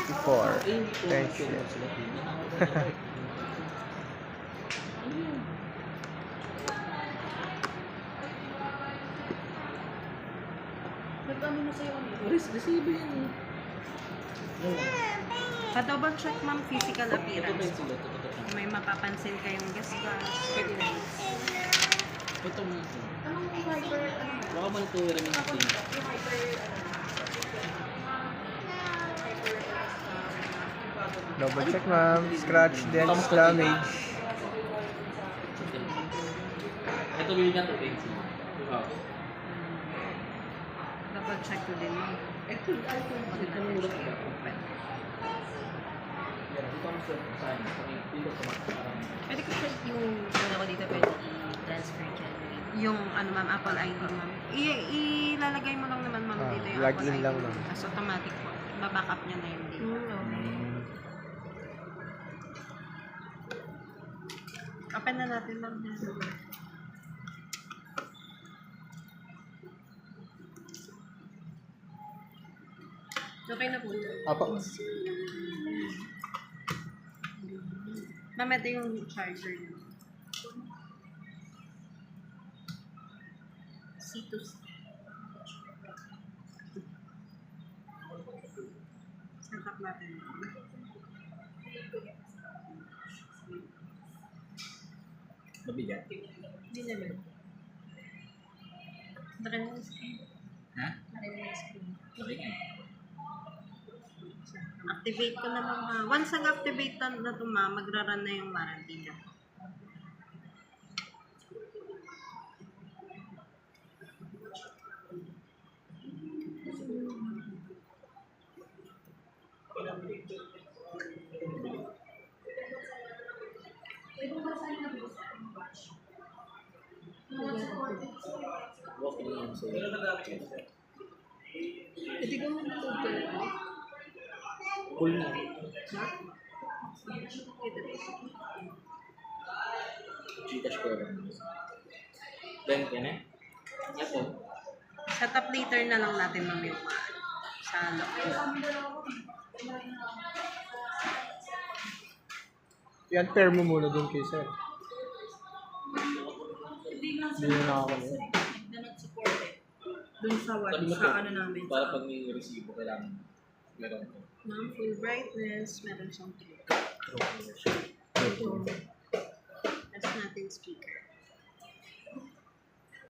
Before. Thank you. Nagkano na sa'yo ano? Resibo yan eh. Pa-double check ma'am, physical Ito ba appearance. yung sila? Ito. May mapapansin kayong gasgas. Pwede na. Ito mo. Anong hyper, Baka man ito yung natin. Double check ma'am. Scratch, dents, damage. Ito bibigyan ito pencil. Double check ko din ma'am. Ito ang ulat ko. pwede ko check yung ano ko dito, pwede i-transfer dyan. Yung ano ma'am, Apple ID ma'am. Ilalagay mo lang naman ma'am dito yung log Apple in ID. lang ma'am. As automatic po. Baback niya na yung data. Open na natin ma'am. Okay na po. Apo. Ma'am, ito yung charger niyo. C2C. Setup natin. Mabigat. Hindi naman. Laki na yung screen. Ha? Laki na yung screen. Laki nga. Activate ko na ma'am ha. Once nag-activate na ito ma'am, magra-run na yung warranty niya. Okay lang sa'yo. Pwede ko muna ito dito. Cool na. Gcash ko lang. Then, yan eh. Ito. Setup later na lang natin ma'am yung sa loob. Yan, pair mo muna dun kay sir. Hindi nga Hindi na nakakalimutan. Hindi na support eh. Dun sa what? Sabi mo Sa to, ano namin. para pag may resibo, kailangan meron ko. Ma'am, full brightness. Meron siyang Okay. Test natin speaker.